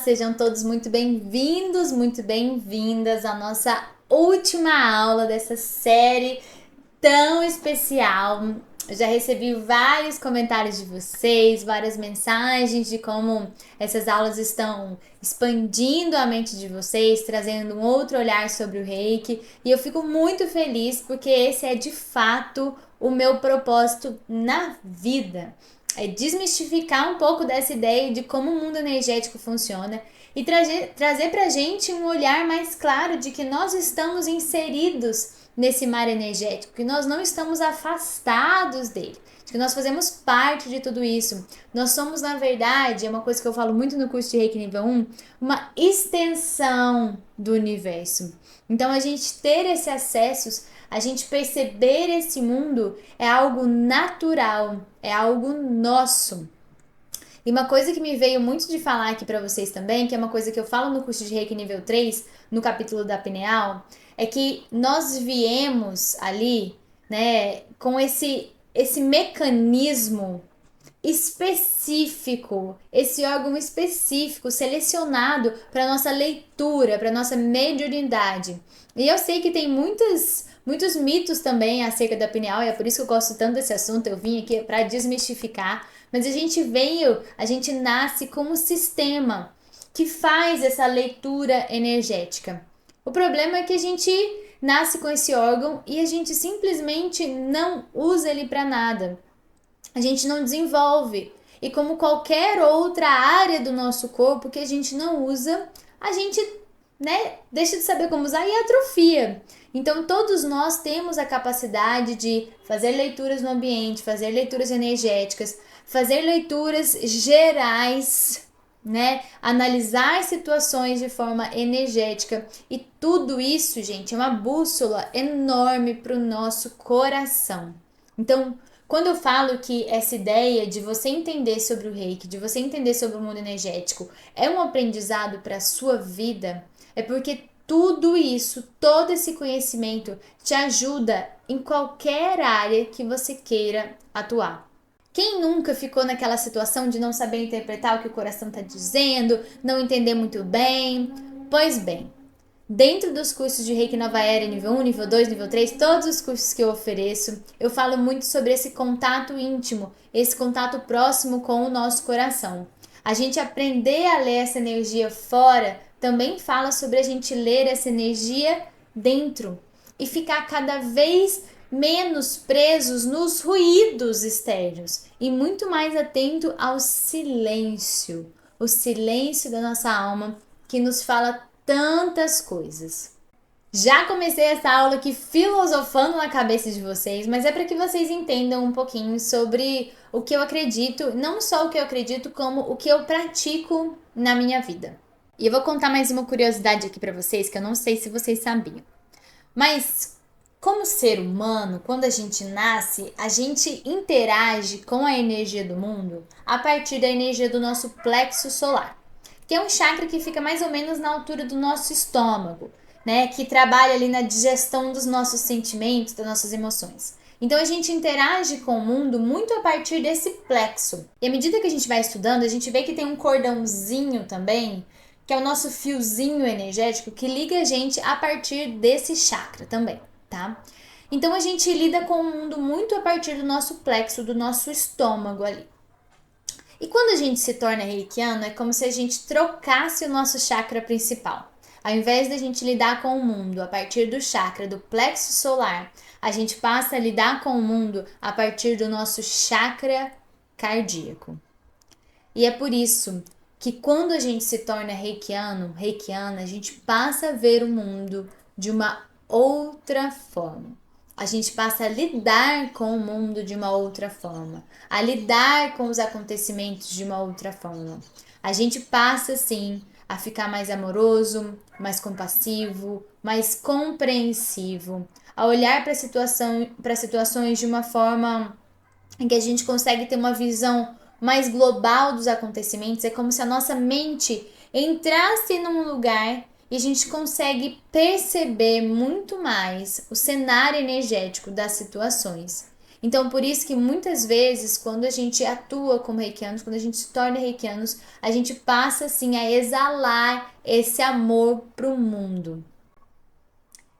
sejam todos muito bem-vindos, muito bem-vindas à nossa última aula dessa série tão especial. Eu já recebi vários comentários de vocês, várias mensagens de como essas aulas estão expandindo a mente de vocês, trazendo um outro olhar sobre o Reiki, e eu fico muito feliz porque esse é de fato o meu propósito na vida. É desmistificar um pouco dessa ideia de como o mundo energético funciona e trazer pra gente um olhar mais claro de que nós estamos inseridos nesse mar energético, que nós não estamos afastados dele, de que nós fazemos parte de tudo isso. Nós somos, na verdade, é uma coisa que eu falo muito no curso de Reiki nível 1, uma extensão do universo. Então, a gente ter esse acesso, a gente perceber esse mundo é algo natural, é algo nosso. E uma coisa que me veio muito de falar aqui pra vocês também, que é uma coisa que eu falo no curso de Reiki nível 3, no capítulo da pineal, é que nós viemos ali, né, com esse mecanismo específico, esse órgão específico selecionado para nossa leitura, para nossa mediunidade. E eu sei que tem muitos mitos também acerca da pineal, e é por isso que eu gosto tanto desse assunto. Eu vim aqui para desmistificar, mas a gente nasce como um sistema que faz essa leitura energética. O problema é que a gente nasce com esse órgão e a gente simplesmente não usa ele para nada. A gente não desenvolve. E como qualquer outra área do nosso corpo que a gente não usa, a gente, né, deixa de saber como usar e atrofia. Então todos nós temos a capacidade de fazer leituras no ambiente, fazer leituras energéticas, fazer leituras gerais, né? Analisar situações de forma energética, e tudo isso, gente, é uma bússola enorme para o nosso coração. Então, quando eu falo que essa ideia de você entender sobre o Reiki, de você entender sobre o mundo energético, é um aprendizado para a sua vida, é porque tudo isso, todo esse conhecimento te ajuda em qualquer área que você queira atuar. Quem nunca ficou naquela situação de não saber interpretar o que o coração está dizendo, não entender muito bem? Pois bem, dentro dos cursos de Reiki Nova Era, nível 1, nível 2, nível 3, todos os cursos que eu ofereço, eu falo muito sobre esse contato íntimo, esse contato próximo com o nosso coração. A gente aprender a ler essa energia fora também fala sobre a gente ler essa energia dentro e ficar cada vez menos presos nos ruídos externos e muito mais atento ao silêncio, o silêncio da nossa alma que nos fala tantas coisas. Já comecei essa aula aqui filosofando na cabeça de vocês, mas é para que vocês entendam um pouquinho sobre o que eu acredito, não só o que eu acredito, como o que eu pratico na minha vida. E eu vou contar mais uma curiosidade aqui para vocês, que eu não sei se vocês sabiam. Mas como ser humano, quando a gente nasce, a gente interage com a energia do mundo a partir da energia do nosso plexo solar, que é um chakra que fica mais ou menos na altura do nosso estômago, né? Que trabalha ali na digestão dos nossos sentimentos, das nossas emoções. Então a gente interage com o mundo muito a partir desse plexo. E à medida que a gente vai estudando, a gente vê que tem um cordãozinho também, que é o nosso fiozinho energético que liga a gente a partir desse chakra também, tá? Então a gente lida com o mundo muito a partir do nosso plexo, do nosso estômago ali. E quando a gente se torna reikiano, é como se a gente trocasse o nosso chakra principal. Ao invés da gente lidar com o mundo a partir do chakra do plexo solar, a gente passa a lidar com o mundo a partir do nosso chakra cardíaco. E é por isso que quando a gente se torna reikiano, reikiana, a gente passa a ver o mundo de uma outra forma. A gente passa a lidar com o mundo de uma outra forma, a lidar com os acontecimentos de uma outra forma. A gente passa, sim, a ficar mais amoroso, mais compassivo, mais compreensivo, a olhar para situações de uma forma em que a gente consegue ter uma visão mais global dos acontecimentos. É como se a nossa mente entrasse num lugar e a gente consegue perceber muito mais o cenário energético das situações. Então, por isso que muitas vezes, quando a gente atua como reikianos, quando a gente se torna reikianos, a gente passa, assim, a exalar esse amor pro mundo.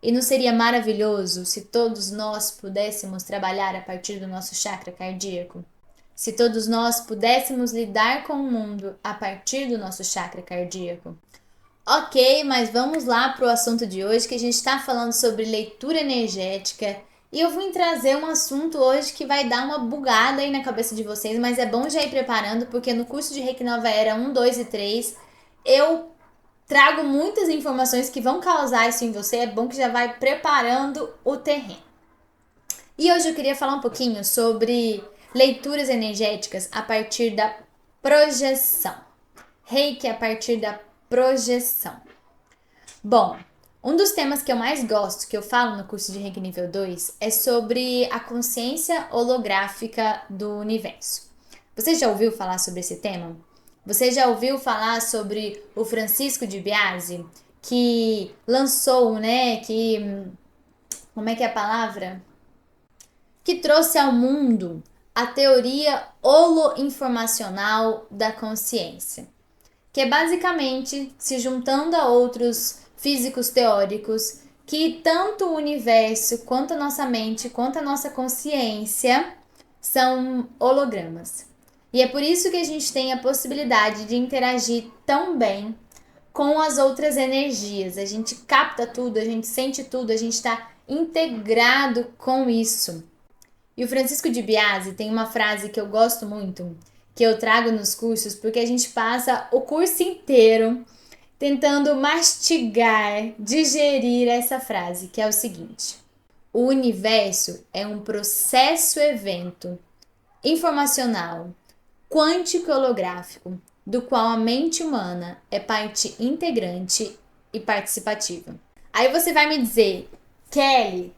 E não seria maravilhoso se todos nós pudéssemos trabalhar a partir do nosso chakra cardíaco? Se todos nós pudéssemos lidar com o mundo a partir do nosso chakra cardíaco? Ok, mas vamos lá para o assunto de hoje, que a gente está falando sobre leitura energética. E eu vim trazer um assunto hoje que vai dar uma bugada aí na cabeça de vocês, mas é bom já ir preparando, porque no curso de Reiki Nova Era 1, 2 e 3, eu trago muitas informações que vão causar isso em você. É bom que já vai preparando o terreno. E hoje eu queria falar um pouquinho sobre leituras energéticas a partir da projeção. Reiki a partir da projeção. Bom, um dos temas que eu mais gosto, que eu falo no curso de Reiki nível 2, é sobre a consciência holográfica do universo. Você já ouviu falar sobre esse tema? Você já ouviu falar sobre o Francisco de Biase, que lançou, como é que é a palavra? Que trouxe ao mundo a teoria holoinformacional da consciência, que é basicamente se juntando a outros físicos teóricos que tanto o universo, quanto a nossa mente, quanto a nossa consciência são hologramas. E é por isso que a gente tem a possibilidade de interagir tão bem com as outras energias. A gente capta tudo, a gente sente tudo, a gente está integrado com isso. E o Francisco de Biase tem uma frase que eu gosto muito, que eu trago nos cursos, porque a gente passa o curso inteiro tentando mastigar, digerir essa frase, que é o seguinte: o universo é um processo-evento informacional, quântico e holográfico, do qual a mente humana é parte integrante e participativa. Aí você vai me dizer, Kelly,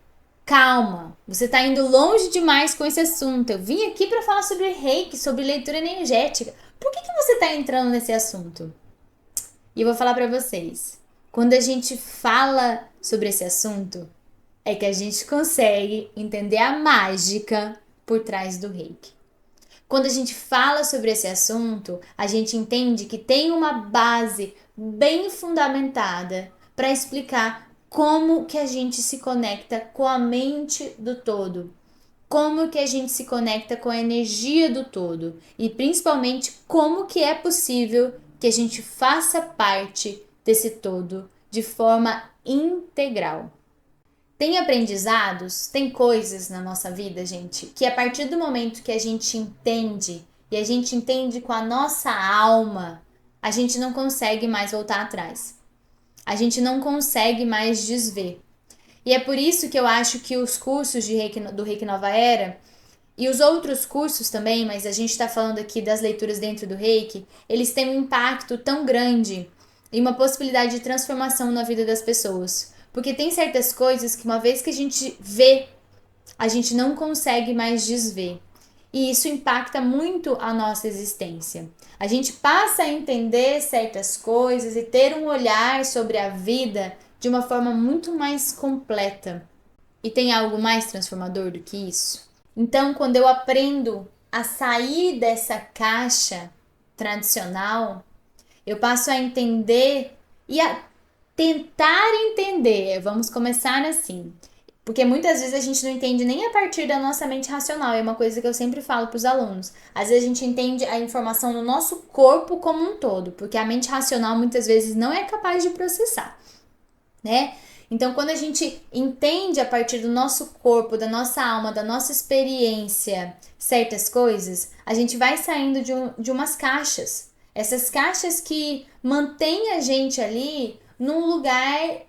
calma, você está indo longe demais com esse assunto. Eu vim aqui para falar sobre Reiki, sobre leitura energética. Por que você está entrando nesse assunto? E eu vou falar para vocês. Quando a gente fala sobre esse assunto, é que a gente consegue entender a mágica por trás do Reiki. Quando a gente fala sobre esse assunto, a gente entende que tem uma base bem fundamentada para explicar como que a gente se conecta com a mente do todo, como que a gente se conecta com a energia do todo e principalmente como que é possível que a gente faça parte desse todo de forma integral. Tem aprendizados, tem coisas na nossa vida, gente, que a partir do momento que a gente entende e a gente entende com a nossa alma, a gente não consegue mais voltar atrás. A gente não consegue mais desver. E é por isso que eu acho que os cursos de Reiki, do Reiki Nova Era e os outros cursos também, mas a gente está falando aqui das leituras dentro do Reiki, eles têm um impacto tão grande e uma possibilidade de transformação na vida das pessoas. Porque tem certas coisas que uma vez que a gente vê, a gente não consegue mais desver. E isso impacta muito a nossa existência. A gente passa a entender certas coisas e ter um olhar sobre a vida de uma forma muito mais completa. E tem algo mais transformador do que isso? Então, quando eu aprendo a sair dessa caixa tradicional, eu passo a entender e a tentar entender. Vamos começar assim. Porque muitas vezes a gente não entende nem a partir da nossa mente racional. É uma coisa que eu sempre falo para os alunos. Às vezes a gente entende a informação no nosso corpo como um todo, porque a mente racional muitas vezes não é capaz de processar, né? Então, quando a gente entende a partir do nosso corpo, da nossa alma, da nossa experiência, certas coisas, a gente vai saindo de umas caixas. Essas caixas que mantêm a gente ali num lugar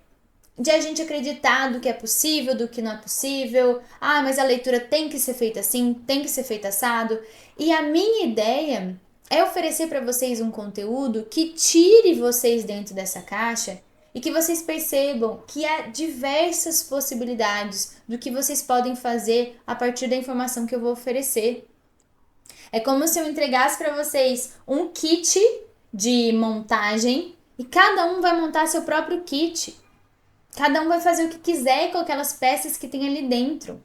de a gente acreditar do que é possível, do que não é possível. Ah, mas a leitura tem que ser feita assim, tem que ser feita assado. E a minha ideia é oferecer para vocês um conteúdo que tire vocês dentro dessa caixa e que vocês percebam que há diversas possibilidades do que vocês podem fazer a partir da informação que eu vou oferecer. É como se eu entregasse para vocês um kit de montagem e cada um vai montar seu próprio kit. Cada um vai fazer o que quiser com aquelas peças que tem ali dentro.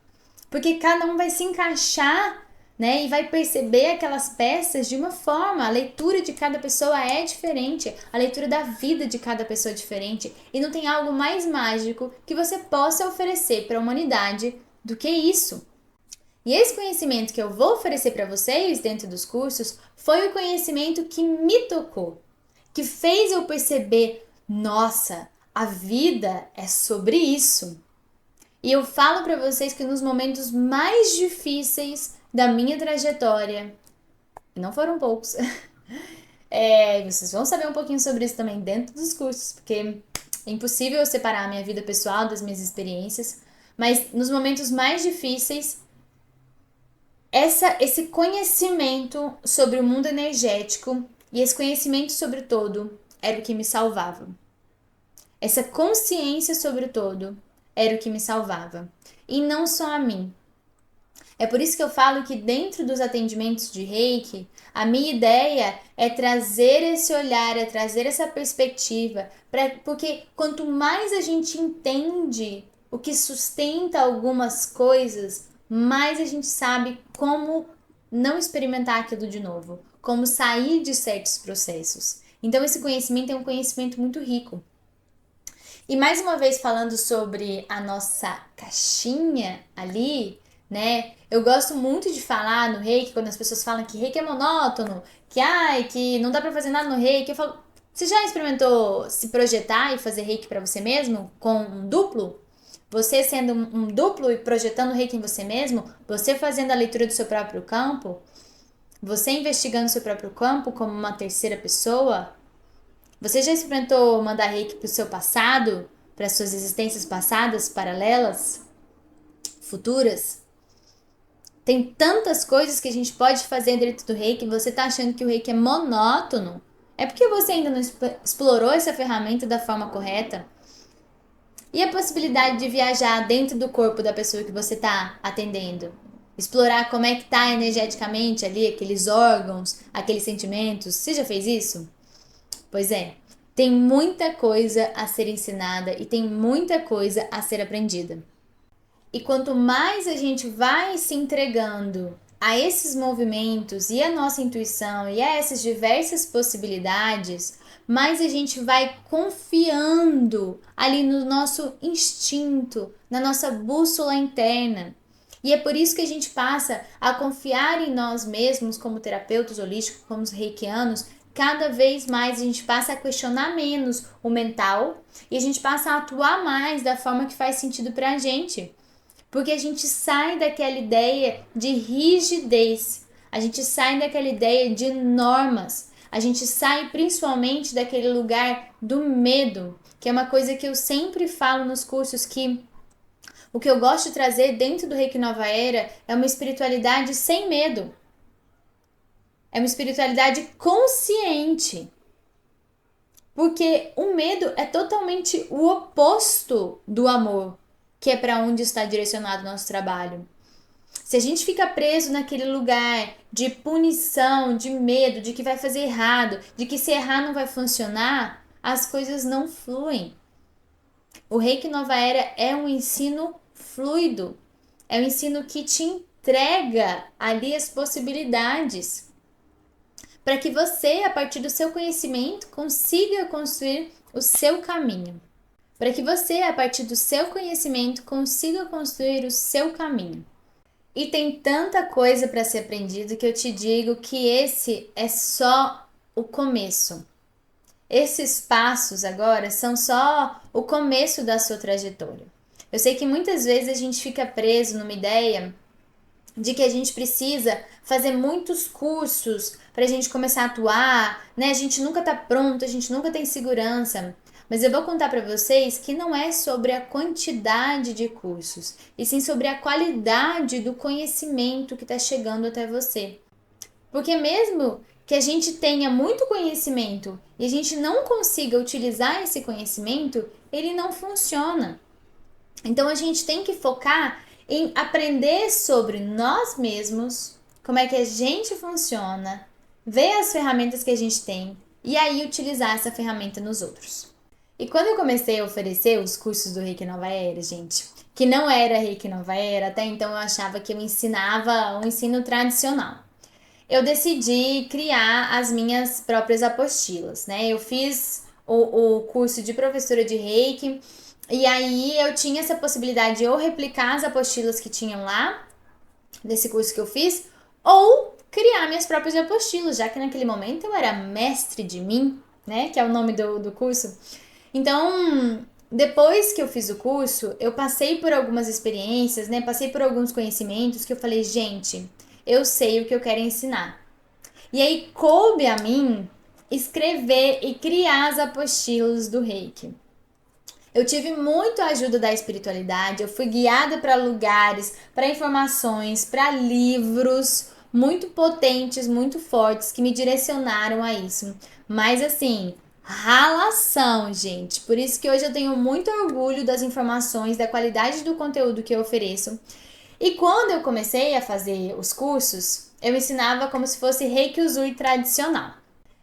Porque cada um vai se encaixar, né? E vai perceber aquelas peças de uma forma. A leitura de cada pessoa é diferente. A leitura da vida de cada pessoa é diferente. E não tem algo mais mágico que você possa oferecer para a humanidade do que isso. E esse conhecimento que eu vou oferecer para vocês dentro dos cursos foi o conhecimento que me tocou, que fez eu perceber, nossa, a vida é sobre isso. E eu falo para vocês que nos momentos mais difíceis da minha trajetória, e não foram poucos, vocês vão saber um pouquinho sobre isso também dentro dos cursos, porque é impossível eu separar a minha vida pessoal das minhas experiências, mas nos momentos mais difíceis, esse conhecimento sobre o mundo energético e esse conhecimento sobre o todo era o que me salvava. Essa consciência sobre o todo era o que me salvava. E não só a mim. É por isso que eu falo que dentro dos atendimentos de Reiki, a minha ideia é trazer esse olhar, é trazer essa perspectiva, porque quanto mais a gente entende o que sustenta algumas coisas, mais a gente sabe como não experimentar aquilo de novo, como sair de certos processos. Então esse conhecimento é um conhecimento muito rico. E mais uma vez falando sobre a nossa caixinha ali, né? Eu gosto muito de falar no Reiki, quando as pessoas falam que Reiki é monótono, que não dá pra fazer nada no Reiki, eu falo, você já experimentou se projetar e fazer Reiki pra você mesmo com um duplo? Você sendo um duplo e projetando Reiki em você mesmo, você fazendo a leitura do seu próprio campo, você investigando o seu próprio campo como uma terceira pessoa. Você já experimentou mandar Reiki pro seu passado, para suas existências passadas, paralelas, futuras? Tem tantas coisas que a gente pode fazer dentro do Reiki. Você tá achando que o Reiki é monótono? É porque você ainda não explorou essa ferramenta da forma correta. E a possibilidade de viajar dentro do corpo da pessoa que você tá atendendo? Explorar como é que tá energeticamente ali, aqueles órgãos, aqueles sentimentos. Você já fez isso? Pois é, tem muita coisa a ser ensinada e tem muita coisa a ser aprendida. E quanto mais a gente vai se entregando a esses movimentos e a nossa intuição e a essas diversas possibilidades, mais a gente vai confiando ali no nosso instinto, na nossa bússola interna. E é por isso que a gente passa a confiar em nós mesmos como terapeutas holísticos, como reikianos. Cada vez mais a gente passa a questionar menos o mental e a gente passa a atuar mais da forma que faz sentido pra gente. Porque a gente sai daquela ideia de rigidez, a gente sai daquela ideia de normas, a gente sai principalmente daquele lugar do medo, que é uma coisa que eu sempre falo nos cursos, que o que eu gosto de trazer dentro do Reiki Nova Era é uma espiritualidade sem medo. É uma espiritualidade consciente. Porque o medo é totalmente o oposto do amor, que é para onde está direcionado o nosso trabalho. Se a gente fica preso naquele lugar de punição, de medo, de que vai fazer errado, de que se errar não vai funcionar, as coisas não fluem. O Reiki Nova Era é um ensino fluido, é um ensino que te entrega ali as possibilidades para que você, a partir do seu conhecimento, consiga construir o seu caminho. Para que você, a partir do seu conhecimento, consiga construir o seu caminho. E tem tanta coisa para ser aprendido que eu te digo que esse é só o começo. Esses passos agora são só o começo da sua trajetória. Eu sei que muitas vezes a gente fica preso numa ideia de que a gente precisa fazer muitos cursos para a gente começar a atuar, né? A gente nunca tá pronto, a gente nunca tem segurança. Mas eu vou contar para vocês que não é sobre a quantidade de cursos, e sim sobre a qualidade do conhecimento que está chegando até você. Porque mesmo que a gente tenha muito conhecimento e a gente não consiga utilizar esse conhecimento, ele não funciona. Então a gente tem que focar em aprender sobre nós mesmos, como é que a gente funciona, ver as ferramentas que a gente tem e aí utilizar essa ferramenta nos outros. E quando eu comecei a oferecer os cursos do Reiki Nova Era, gente, que não era Reiki Nova Era, até então eu achava que eu ensinava um ensino tradicional. Eu decidi criar as minhas próprias apostilas, né? Eu fiz o curso de professora de Reiki e aí eu tinha essa possibilidade de ou replicar as apostilas que tinham lá, desse curso que eu fiz, ou criar minhas próprias apostilas, já que naquele momento eu era mestre de mim, né? Que é o nome do curso. Então, depois que eu fiz o curso, eu passei por algumas experiências, né? Passei por alguns conhecimentos que eu falei, gente, eu sei o que eu quero ensinar. E aí coube a mim escrever e criar as apostilas do Reiki. Eu tive muito a ajuda da espiritualidade, eu fui guiada para lugares, para informações, para livros muito potentes, muito fortes que me direcionaram a isso. Mas assim, ralação, gente. Por isso que hoje eu tenho muito orgulho das informações, da qualidade do conteúdo que eu ofereço. E quando eu comecei a fazer os cursos, eu ensinava como se fosse Reiki Usui tradicional.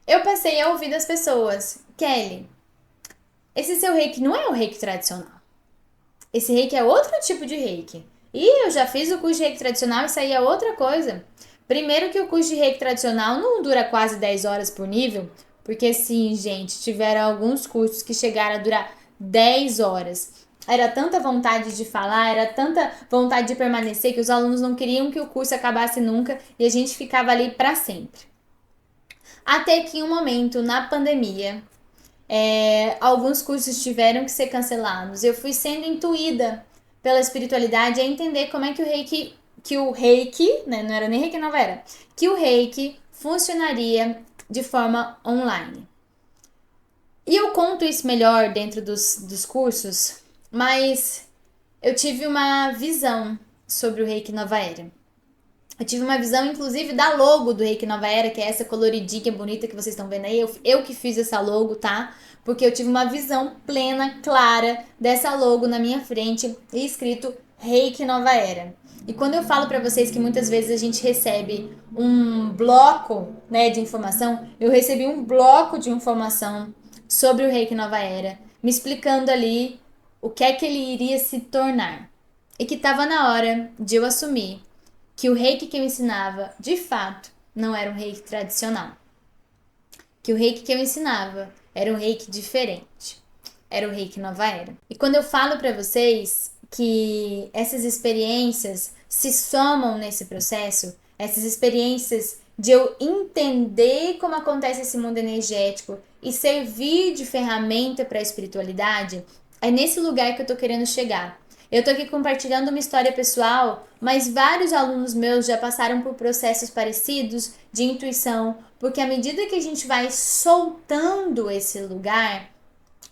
Eu passei a ouvir das pessoas, Kelly, esse seu reiki não é o reiki tradicional. Esse reiki é outro tipo de reiki. E eu já fiz o curso de reiki tradicional e isso aí é outra coisa. Primeiro que o curso de reiki tradicional não dura quase 10 horas por nível, porque sim, gente, tiveram alguns cursos que chegaram a durar 10 horas. Era tanta vontade de falar, era tanta vontade de permanecer que os alunos não queriam que o curso acabasse nunca e a gente ficava ali para sempre. Até que em um momento, na pandemia, alguns cursos tiveram que ser cancelados. Eu fui sendo intuída pela espiritualidade a entender como é que o reiki, né, não era nem reiki nova era, que o reiki funcionaria de forma online. E eu conto isso melhor dentro dos cursos, mas eu tive uma visão sobre o reiki nova era. Eu tive uma visão, inclusive, da logo do Reiki Nova Era, que é essa coloridinha bonita que vocês estão vendo aí. Eu que fiz essa logo, tá? Porque eu tive uma visão plena, clara dessa logo na minha frente e escrito Reiki Nova Era. E quando eu falo para vocês que muitas vezes a gente recebe um bloco, né, de informação, eu recebi um bloco de informação sobre o Reiki Nova Era, me explicando ali o que é que ele iria se tornar. E que estava na hora de eu assumir que o reiki que eu ensinava, de fato, não era um reiki tradicional. Que o reiki que eu ensinava era um reiki diferente. Era o reiki nova era. E quando eu falo para vocês que essas experiências se somam nesse processo, essas experiências de eu entender como acontece esse mundo energético e servir de ferramenta para a espiritualidade, é nesse lugar que eu tô querendo chegar. Eu tô aqui compartilhando uma história pessoal, mas vários alunos meus já passaram por processos parecidos de intuição, porque à medida que a gente vai soltando esse lugar,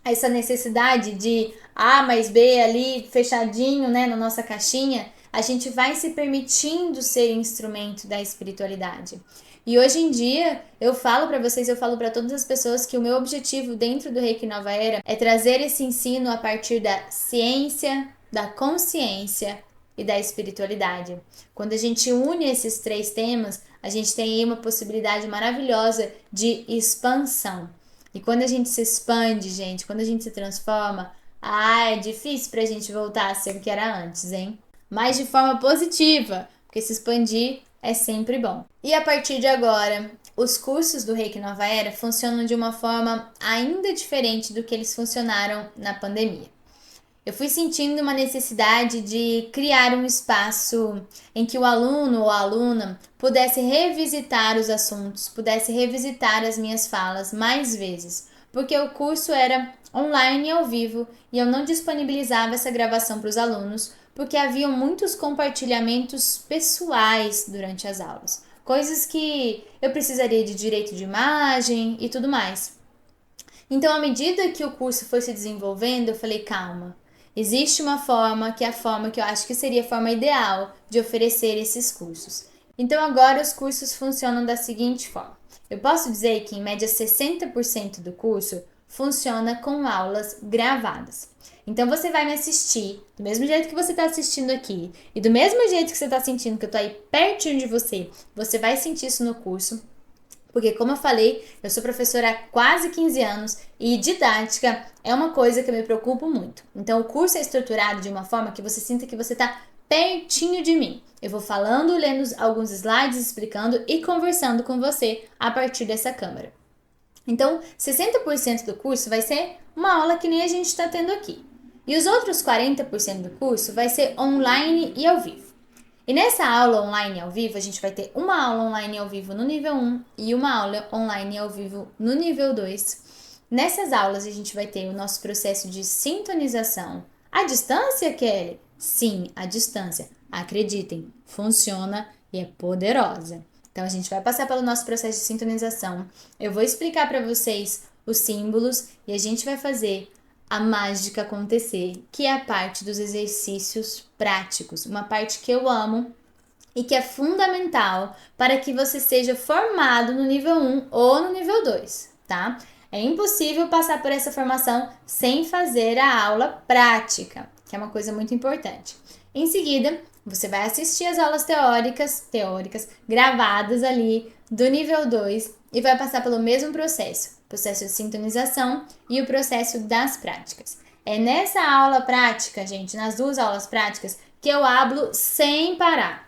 essa necessidade de A mais B ali fechadinho, né, na nossa caixinha, a gente vai se permitindo ser instrumento da espiritualidade. E hoje em dia, eu falo para vocês, eu falo para todas as pessoas que o meu objetivo dentro do Reiki Nova Era é trazer esse ensino a partir da ciência, da consciência e da espiritualidade. Quando a gente une esses três temas, a gente tem aí uma possibilidade maravilhosa de expansão. E quando a gente se expande, gente, quando a gente se transforma, é difícil pra gente voltar a ser o que era antes, hein? Mas de forma positiva, porque se expandir é sempre bom. E a partir de agora, os cursos do Reiki Nova Era funcionam de uma forma ainda diferente do que eles funcionaram na pandemia. Eu fui sentindo uma necessidade de criar um espaço em que o aluno ou a aluna pudesse revisitar os assuntos, pudesse revisitar as minhas falas mais vezes, porque o curso era online e ao vivo e eu não disponibilizava essa gravação para os alunos, porque haviam muitos compartilhamentos pessoais durante as aulas, coisas que eu precisaria de direito de imagem e tudo mais. Então, à medida que o curso foi se desenvolvendo, eu falei, calma, existe uma forma que é a forma que eu acho que seria a forma ideal de oferecer esses cursos. Então, agora os cursos funcionam da seguinte forma. Eu posso dizer que, em média, 60% do curso funciona com aulas gravadas. Então, você vai me assistir do mesmo jeito que você está assistindo aqui e do mesmo jeito que você está sentindo que eu estou aí pertinho de você, você vai sentir isso no curso. Porque, como eu falei, eu sou professora há quase 15 anos e didática é uma coisa que eu me preocupo muito. Então, o curso é estruturado de uma forma que você sinta que você está pertinho de mim. Eu vou falando, lendo alguns slides, explicando e conversando com você a partir dessa câmera. Então, 60% do curso vai ser uma aula que nem a gente está tendo aqui. E os outros 40% do curso vai ser online e ao vivo. E nessa aula online e ao vivo, a gente vai ter uma aula online e ao vivo no nível 1 e uma aula online e ao vivo no nível 2. Nessas aulas, a gente vai ter o nosso processo de sintonização. À distância, Kelly? Sim, à distância. Acreditem, funciona e é poderosa. Então, a gente vai passar pelo nosso processo de sintonização. Eu vou explicar para vocês os símbolos e a gente vai fazer a mágica acontecer, que é a parte dos exercícios práticos, uma parte que eu amo e que é fundamental para que você seja formado no nível 1 ou no nível 2, tá? É impossível passar por essa formação sem fazer a aula prática, que é uma coisa muito importante. Em seguida, você vai assistir as aulas teóricas gravadas ali do nível 2 e vai passar pelo mesmo processo de sintonização e o processo das práticas. É nessa aula prática, gente, nas duas aulas práticas, que eu hablo sem parar.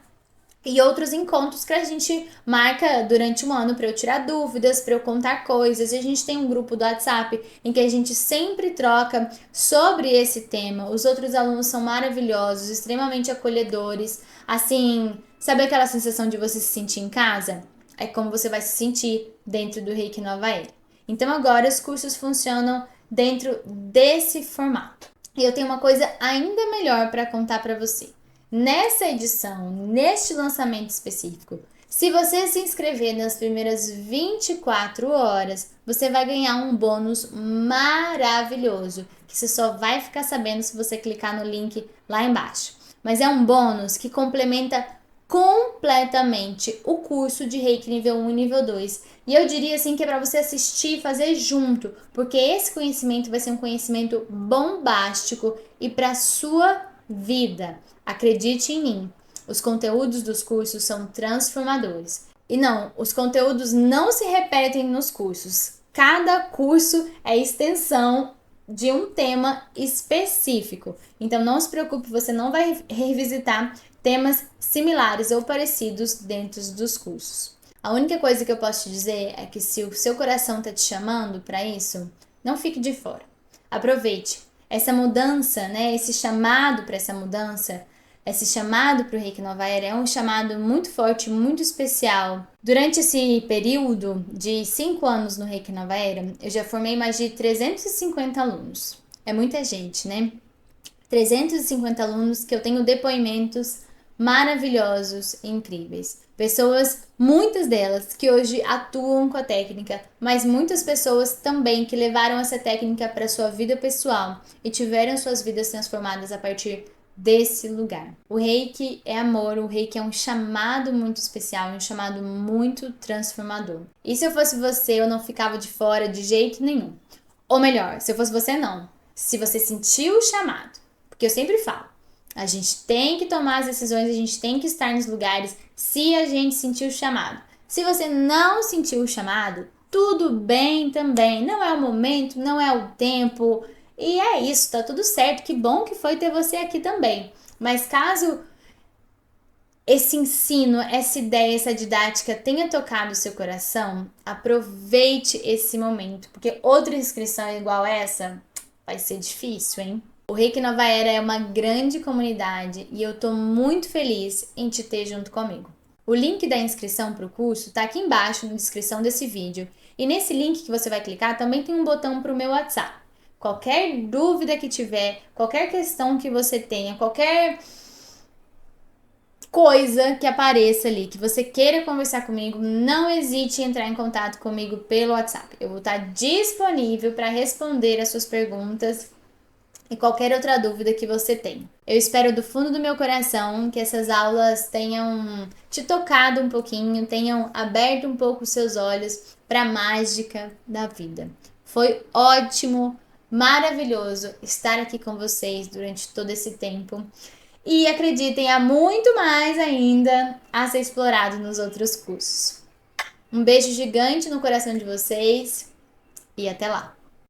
E outros encontros que a gente marca durante um ano para eu tirar dúvidas, para eu contar coisas. E a gente tem um grupo do WhatsApp em que a gente sempre troca sobre esse tema. Os outros alunos são maravilhosos, extremamente acolhedores. Assim, sabe aquela sensação de você se sentir em casa? É como você vai se sentir dentro do Reiki Nova Era. Então agora os cursos funcionam dentro desse formato. E eu tenho uma coisa ainda melhor para contar para você. Nessa edição, neste lançamento específico, se você se inscrever nas primeiras 24 horas, você vai ganhar um bônus maravilhoso, que você só vai ficar sabendo se você clicar no link lá embaixo. Mas é um bônus que complementa completamente o curso de Reiki nível 1 e nível 2. E eu diria assim que é para você assistir e fazer junto, porque esse conhecimento vai ser um conhecimento bombástico e para sua vida. Acredite em mim, os conteúdos dos cursos são transformadores. E não, os conteúdos não se repetem nos cursos. Cada curso é extensão de um tema específico. Então não se preocupe, você não vai revisitar temas similares ou parecidos dentro dos cursos. A única coisa que eu posso te dizer é que se o seu coração está te chamando para isso, não fique de fora. Aproveite essa mudança, né? Esse chamado para essa mudança. Esse chamado para o Reiki Nova Era é um chamado muito forte, muito especial. Durante esse período de 5 anos no Reiki Nova Era, eu já formei mais de 350 alunos. É muita gente, né? 350 alunos que eu tenho depoimentos maravilhosos e incríveis. Pessoas, muitas delas, que hoje atuam com a técnica, mas muitas pessoas também que levaram essa técnica para sua vida pessoal e tiveram suas vidas transformadas a partir desse lugar. O Reiki é amor, o Reiki é um chamado muito especial, um chamado muito transformador. E se eu fosse você, eu não ficava de fora de jeito nenhum. Ou melhor, se eu fosse você, não. Se você sentiu o chamado, porque eu sempre falo, a gente tem que tomar as decisões, a gente tem que estar nos lugares se a gente sentiu o chamado. Se você não sentiu o chamado, tudo bem também. Não é o momento, não é o tempo. E é isso, tá tudo certo. Que bom que foi ter você aqui também. Mas caso esse ensino, essa ideia, essa didática tenha tocado o seu coração, aproveite esse momento. Porque outra inscrição igual essa vai ser difícil, hein? O Reiki Nova Era é uma grande comunidade e eu tô muito feliz em te ter junto comigo. O link da inscrição para o curso tá aqui embaixo na descrição desse vídeo. E nesse link que você vai clicar também tem um botão para o meu WhatsApp. Qualquer dúvida que tiver, qualquer questão que você tenha, qualquer coisa que apareça ali, que você queira conversar comigo, não hesite em entrar em contato comigo pelo WhatsApp. Eu vou estar disponível para responder as suas perguntas e qualquer outra dúvida que você tenha. Eu espero do fundo do meu coração que essas aulas tenham te tocado um pouquinho, tenham aberto um pouco os seus olhos para a mágica da vida. Foi ótimo, maravilhoso estar aqui com vocês durante todo esse tempo. E acreditem, há muito mais ainda a ser explorado nos outros cursos. Um beijo gigante no coração de vocês e até lá!